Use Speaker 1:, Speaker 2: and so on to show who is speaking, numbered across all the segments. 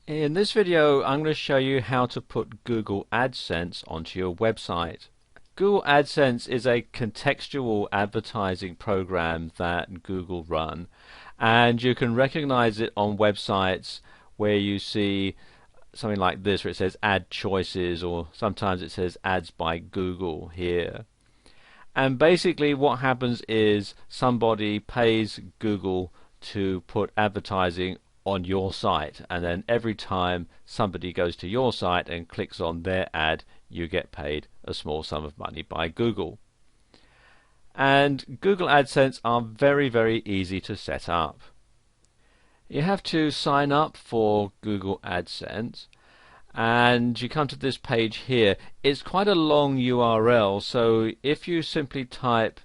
Speaker 1: In this video, I'm going to show you how to put Google Adsense onto your website. Google Adsense is a contextual advertising program that Google run, and you can recognize it on websites where you see something like this where it says ad choices, or sometimes it says ads by Google here. And basically what happens is somebody pays Google to put advertising on your site, and then every time somebody goes to your site and clicks on their ad, you get paid a small sum of money by Google. And Google AdSense are very easy to set up. You have to sign up for Google AdSense, and you come to this page here. It's quite a long URL, so if you simply type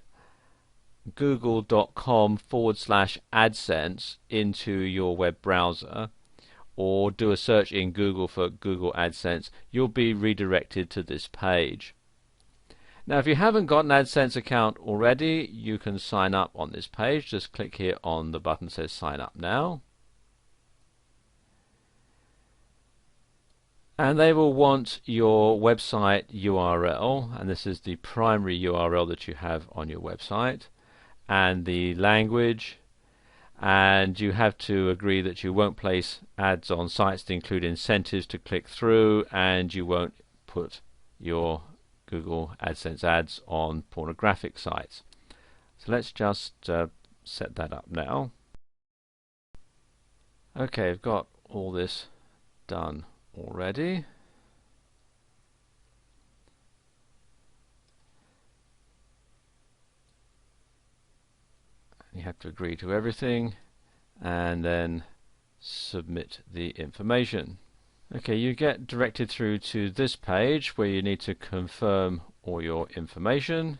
Speaker 1: google.com/AdSense into your web browser, or do a search in Google for Google AdSense, you'll be redirected to this page. Now, if you haven't got an AdSense account already, you can sign up on this page. Just click here on the button that says sign up now. And they will want your website URL, and this is the primary URL that you have on your website, and the language, and you have to agree that you won't place ads on sites that include incentives to click through, and you won't put your Google AdSense ads on pornographic sites. So let's just set that up now. Okay, I've got all this done already. You have to agree to everything and then submit the information. Okay, you get directed through to this page where you need to confirm all your information,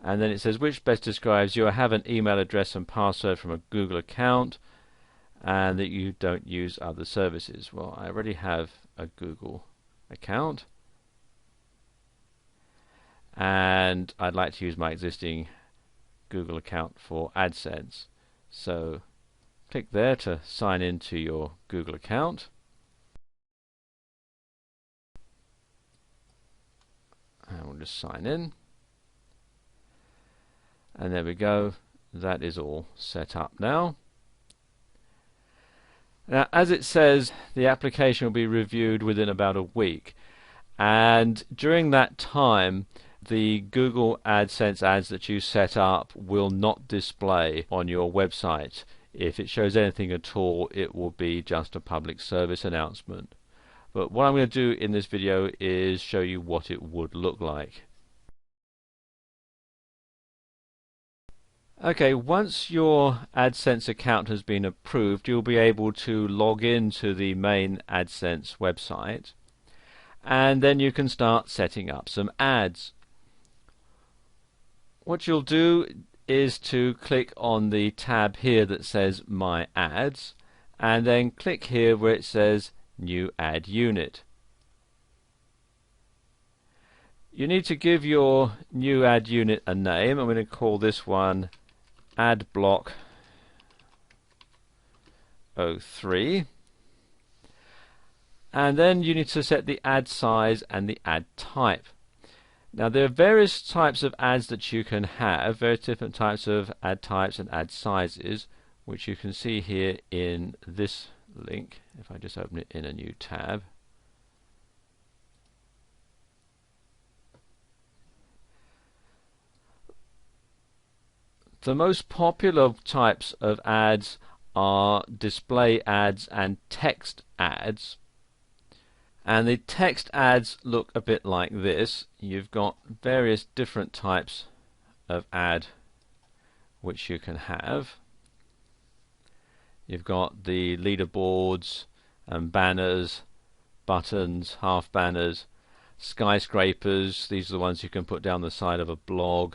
Speaker 1: and then it says which best describes you have an email address and password from a Google account, and that you don't use other services. Well, I already have a Google account, and I'd like to use my existing Google account for AdSense. So click there to sign into your Google account. And we'll just sign in. And there we go. That is all set up now. Now, as it says, the application will be reviewed within about a week, and during that time the Google AdSense ads that you set up will not display on your website. If it shows anything at all, it will be just a public service announcement. But what I'm going to do in this video is show you what it would look like. Okay, once your AdSense account has been approved, you'll be able to log into the main AdSense website, and then you can start setting up some ads. What you'll do is to click on the tab here that says My Ads, and then click here where it says New Ad Unit. You need to give your new ad unit a name. I'm going to call this one Ad Block 03, and then you need to set the ad size and the ad type. Now, there are various types of ads that you can have, various different types of ad types and ad sizes, which you can see here in this link. If I just open it in a new tab, the most popular types of ads are display ads and text ads. And the text ads look a bit like this. You've got various different types of ad which you can have. You've got the leaderboards and banners, buttons, half banners, skyscrapers. These are the ones you can put down the side of a blog.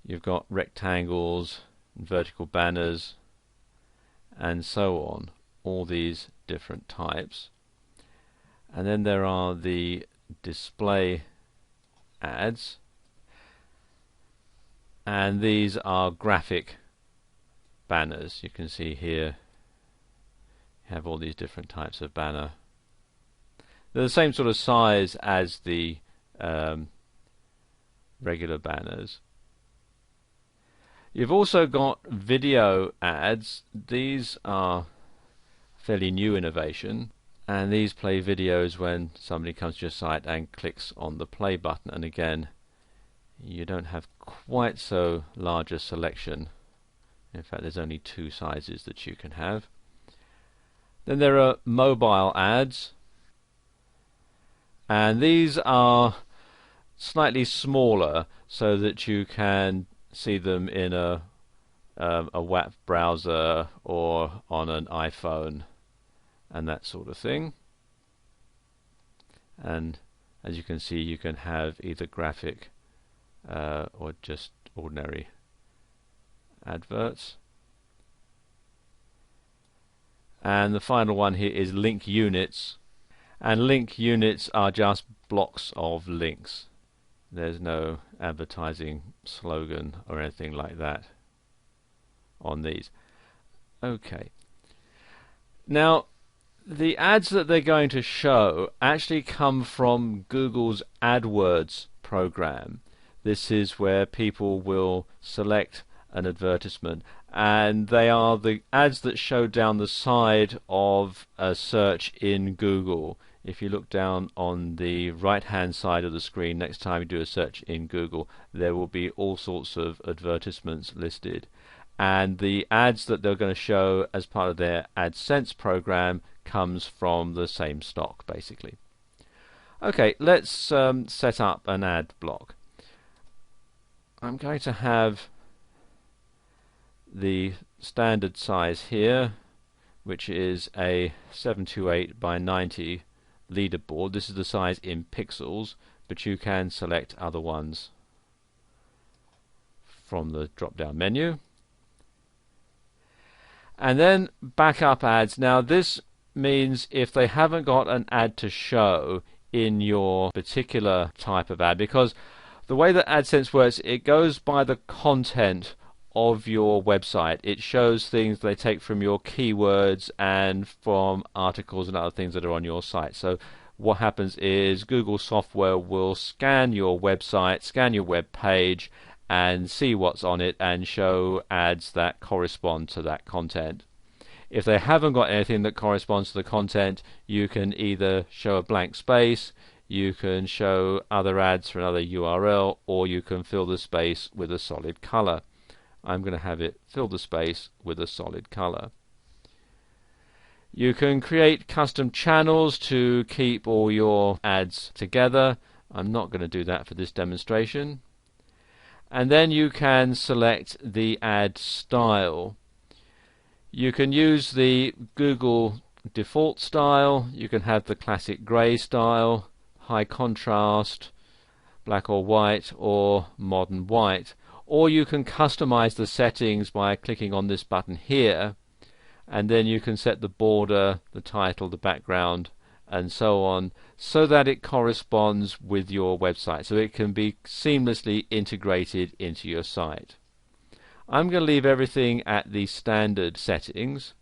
Speaker 1: You've got rectangles, and vertical banners, and so on. All these different types. And then there are the display ads, and these are graphic banners. You can see here You have all these different types of banner. They're the same sort of size as the regular banners. You've also got video ads. These are fairly new innovation, and these play videos when somebody comes to your site and clicks on the play button, and again you don't have quite so large a selection. In fact, there's only two sizes that you can have. Then there are mobile ads, and these are slightly smaller so that you can see them in a web browser or on an iPhone and that sort of thing. And as you can see, you can have either graphic or just ordinary adverts. And the final one here is link units, and link units are just blocks of links. There's no advertising slogan or anything like that on these. Okay. Now, the ads that they're going to show actually come from Google's AdWords program. This is where people will select an advertisement, and they are the ads that show down the side of a search in Google. If you look down on the right hand side of the screen next time you do a search in Google, there will be all sorts of advertisements listed, and the ads that they're going to show as part of their Adsense program comes from the same stock, basically. Okay, let's set up an ad block. I'm going to have the standard size here, which is a 728 by 90 leaderboard. This is the size in pixels, but you can select other ones from the drop down menu. And then backup ads. Now this means if they haven't got an ad to show in your particular type of ad, because the way that AdSense works, it goes by the content of your website. It shows things they take from your keywords and from articles and other things that are on your site. So what happens is Google software will scan your website, scan your web page, and see what's on it and show ads that correspond to that content. If they haven't got anything that corresponds to the content, you can either show a blank space, you can show other ads for another URL, or you can fill the space with a solid color. I'm going to have it fill the space with a solid color. You can create custom channels to keep all your ads together. I'm not going to do that for this demonstration. And then you can select the ad style. You can use the Google default style, you can have the classic grey style, high contrast, black or white, or modern white. Or you can customize the settings by clicking on this button here, and then you can set the border, the title, the background, and so on, so that it corresponds with your website, so it can be seamlessly integrated into your site. I'm going to leave everything at the standard settings.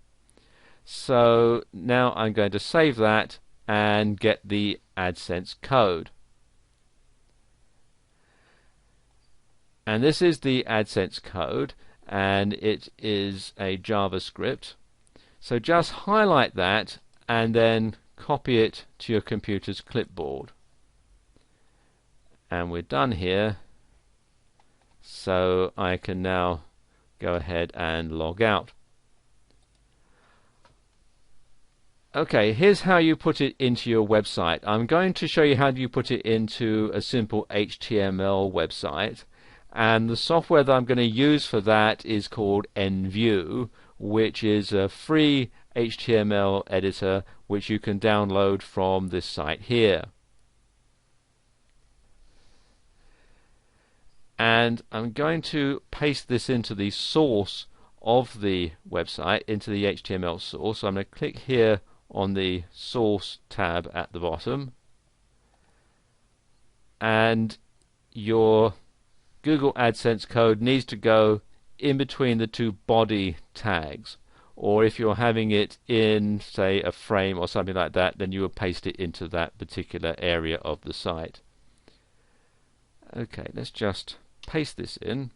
Speaker 1: So now I'm going to save that and get the Adsense code. And this is the Adsense code, and it is a JavaScript. So just highlight that and then copy it to your computer's clipboard. And we're done here. So I can now go ahead and log out. Okay, here's how you put it into your website. I'm going to show you how you put it into a simple HTML website, and the software that I'm going to use for that is called NView, which is a free HTML editor which you can download from this site here. And I'm going to paste this into the source of the website, into the HTML source. So I'm going to click here on the source tab at the bottom, and your Google Adsense code needs to go in between the two body tags. or if you're having it in, say, a frame or something like that, then you will paste it into that particular area of the site. Okay, let's just paste this in,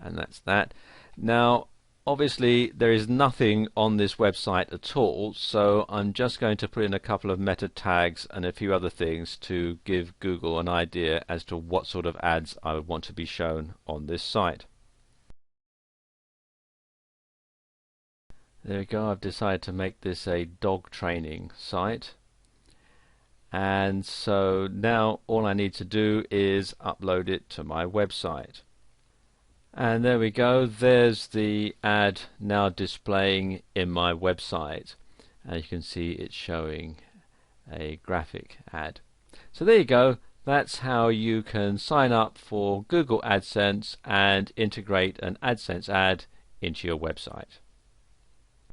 Speaker 1: and that's that. Now obviously there is nothing on this website at all, so I'm just going to put in a couple of meta tags and a few other things to give Google an idea as to what sort of ads I would want to be shown on this site. There we go, I've decided to make this a dog training site. And so now all I need to do is upload it to my website. And there we go, there's the ad now displaying in my website. And you can see it's showing a graphic ad. So there you go, that's how you can sign up for Google AdSense and integrate an AdSense ad into your website.